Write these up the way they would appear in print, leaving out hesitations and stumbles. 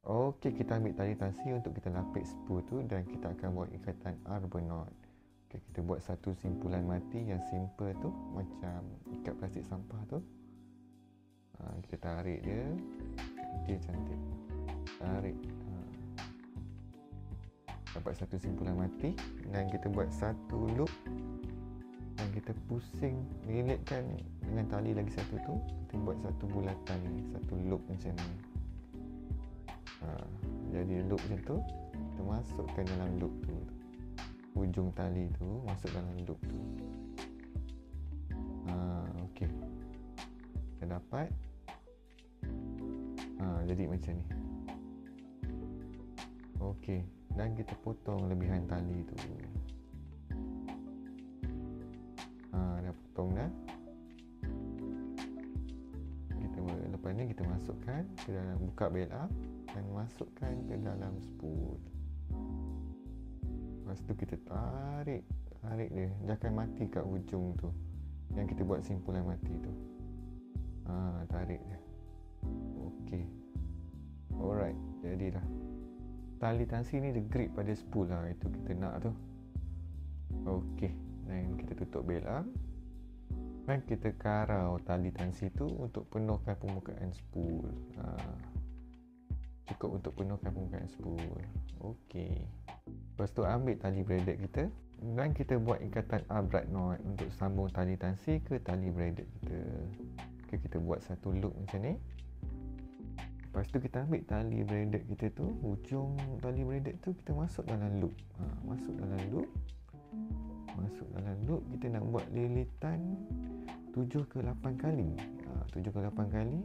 Okey, kita ambil tali tansi untuk kita lapik spool tu dan kita akan buat ikatan arbor knot. Okey, kita buat satu simpulan mati yang simple tu, macam ikat plastik sampah tu. Kita tarik dia, dia cantik. Tarik. Dapat satu simpulan mati dan kita buat satu loop dan kita pusing, lilitkan dengan tali lagi satu tu. Kita buat satu bulatan ni, satu loop macam ni. Jadi loop macam tu, kita masukkan dalam loop tu, ujung tali tu masuk dalam loop tu. Okey, kita dapat jadi macam ni. Okey, dan kita potong lebihan tali tu. Dah potong dah. Lepas ni kita masukkan ke dalam, buka bel up dan masukkan ke dalam spool. Lepas tu kita tarik dia, jangan mati kat ujung tu yang kita buat simpulan mati tu. Tarik dia. Okey, alright, jadilah. Tali tansi ni dia grip pada spool lah, itu kita nak tu. Okey, dan kita tutup bel up dan kita karau tali tansi tu untuk penuhkan permukaan spool. Cukup untuk penuhkan permukaan spool. Okey, lepas tu ambil tali braided kita dan kita buat ikatan upright knot untuk sambung tali tansi ke tali braided kita. Okey, kita buat satu loop macam ni. Lepas tu kita ambil tali braided kita tu, ujung tali braided tu kita masuk dalam loop. Masuk dalam loop, kita nak buat lilitan 7 ke 8 kali. 7 ke 8 kali.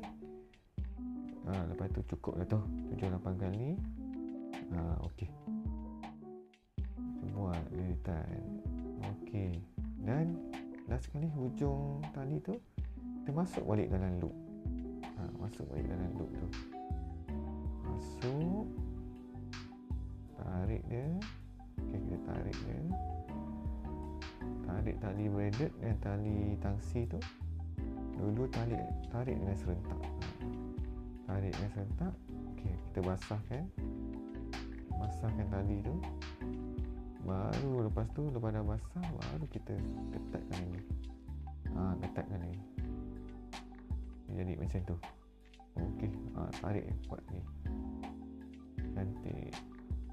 Lepas tu cukup dah tu, 7-8 kali. Okey, kita buat lilitan. Okey, dan last sekali hujung tali tu kita masuk balik dalam loop. Masuk balik dalam loop tu. Masuk, tarik dia. Okey, kita tarik dia. Tarik tali braided dan tali tangsi tu. Dulu tarik dengan serentak. Tarik dengan serentak. Okey, kita basahkan tali tu. Baru lepas tu, lepas dah basah, baru kita ketatkan lagi. Ketatkan lagi. Jadi macam tu. Okey, tarik kuat lagi. Cantik.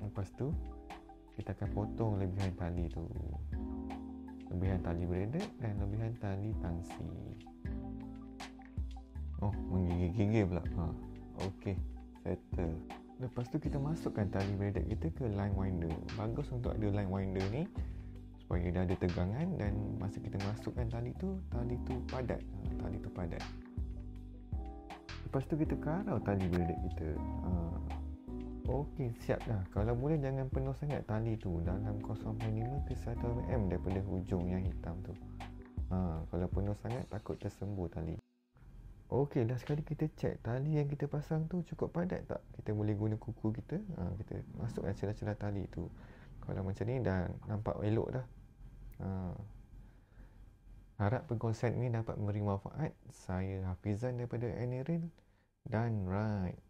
Lepas tu kita akan potong lebihan tali tu, lebihan tali braided dan lebihan tali tangsi. Menggigil-gigil pula. Okey, settle. Lepas tu kita masukkan tali braided kita ke line winder. Bagus untuk ada line winder ni supaya dia ada tegangan, dan masa kita masukkan tali tu padat. Tali tu padat. Lepas tu kita karau tali braided kita. Okey, siap dah. Kalau boleh jangan penuh sangat tali tu, dalam 0.5 ke 1 mm daripada hujung yang hitam tu. Kalau penuh sangat takut tersembur tali. Okey, dah sekali kita cek tali yang kita pasang tu cukup padat tak? Kita boleh guna kuku kita. Kita masukkan celah-celah tali tu. Kalau macam ni dah nampak elok dah. Harap perkongsian ini dapat memberi manfaat. Saya Hafizan daripada Aniril dan Right.